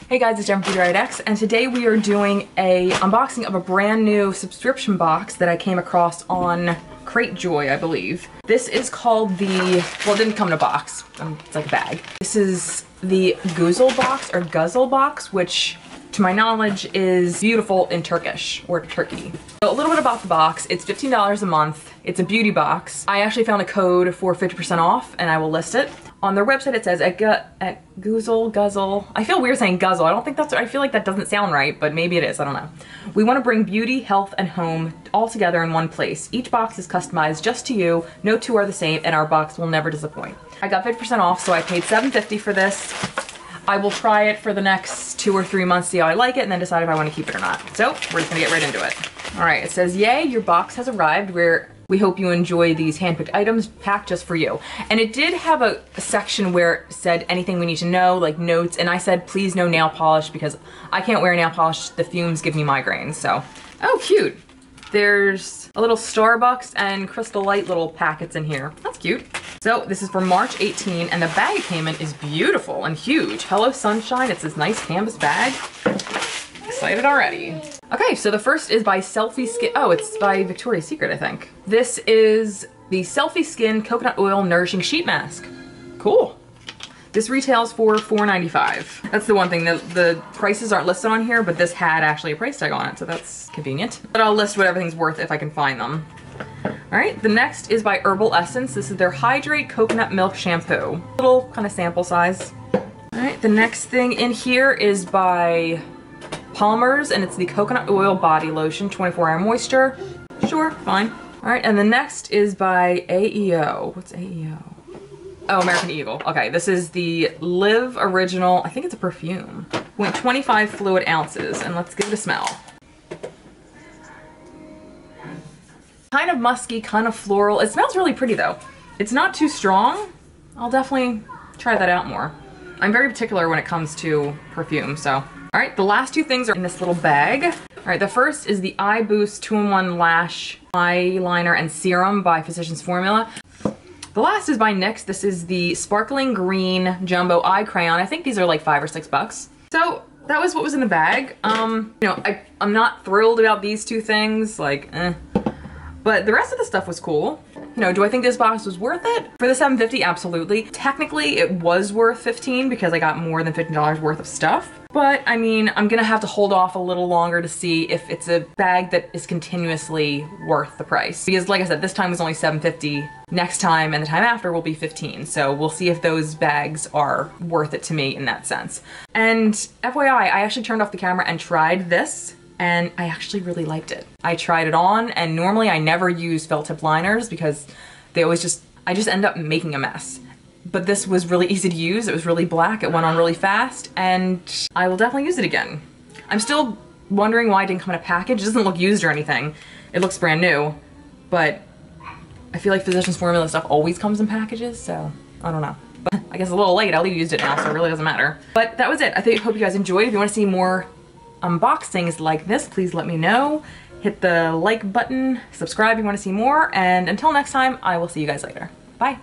Hey guys, it's Jen from beautyriotx, and today we are doing a unboxing of a brand new subscription box that I came across on Cratejoy, I believe. This is called the, well, it didn't come in a box, it's like a bag. This is the GUZEL box, or GUZEL box, which to my knowledge is beautiful in Turkish, or Turkey. So a little bit about the box. It's $15 a month. It's a beauty box. I actually found a code for 50% off, and I will list it. On their website it says at GUZEL. I feel weird saying guzzle. I don't think that's, I feel like that doesn't sound right, but maybe it is, I don't know. We want to bring beauty, health, and home all together in one place. Each box is customized just to you. No two are the same, and our box will never disappoint. I got 50% off, so I paid $7.50 for this. I will try it for the next 2 or 3 months, see how I like it, and then decide if I want to keep it or not. So we're just gonna get right into it. All right, it says, yay, your box has arrived. We hope you enjoy these handpicked items packed just for you. And it did have a section where it said anything we need to know, like notes, and I said, please no nail polish because I can't wear nail polish. The fumes give me migraines, so. Oh, cute. There's a little Starbucks and Crystal Light little packets in here. That's cute. So this is for March 18, and the bag it came in is beautiful and huge. Hello Sunshine, it's this nice canvas bag. Excited already. Okay, so the first is by Selfie Skin. Oh, it's by Victoria's Secret, I think. This is the Selfie Skin Coconut Oil Nourishing Sheet Mask. Cool. This retails for $4.95. That's the one thing, the prices aren't listed on here, but this had actually a price tag on it, so that's convenient. But I'll list what everything's worth if I can find them. All right, the next is by Herbal Essence. This is their Hydrate Coconut Milk Shampoo. Little kind of sample size. All right, the next thing in here is by Palmer's, and it's the Coconut Oil Body Lotion, 24-hour moisture. Sure, fine. All right, and the next is by AEO. What's AEO? Oh, American Eagle. Okay, this is the Live Original, I think it's a perfume. 0.25 fluid ounces, and let's give it a smell. Kind of musky, kind of floral. It smells really pretty though. It's not too strong. I'll definitely try that out more. I'm very particular when it comes to perfume, so. All right, the last two things are in this little bag. All right, the first is the Eye Boost 2-in-1 Lash Eyeliner and Serum by Physicians Formula. The last is by NYX. This is the Sparkling Green Jumbo Eye Crayon. I think these are like $5 or $6. So that was what was in the bag. You know, I'm not thrilled about these two things, like, eh. But the rest of the stuff was cool. You know, do I think this box was worth it? For the $7.50, absolutely. Technically, it was worth $15 because I got more than $15 worth of stuff. But I mean, I'm gonna have to hold off a little longer to see if it's a bag that is continuously worth the price. Because like I said, this time was only $7.50. Next time and the time after will be $15. So we'll see if those bags are worth it to me in that sense. And FYI, I actually turned off the camera and tried this, and I actually really liked it. I tried it on, and normally I never use felt tip liners because they always I just end up making a mess. But this was really easy to use. It was really black, it went on really fast, and I will definitely use it again. I'm still wondering why it didn't come in a package. It doesn't look used or anything. It looks brand new, but I feel like Physicians Formula stuff always comes in packages, so I don't know. But I guess a little late, I used it now, so it really doesn't matter. But that was it. Hope you guys enjoyed. If you want to see more unboxings like this, please let me know. Hit the like button, subscribe if you want to see more, and until next time, I will see you guys later. Bye.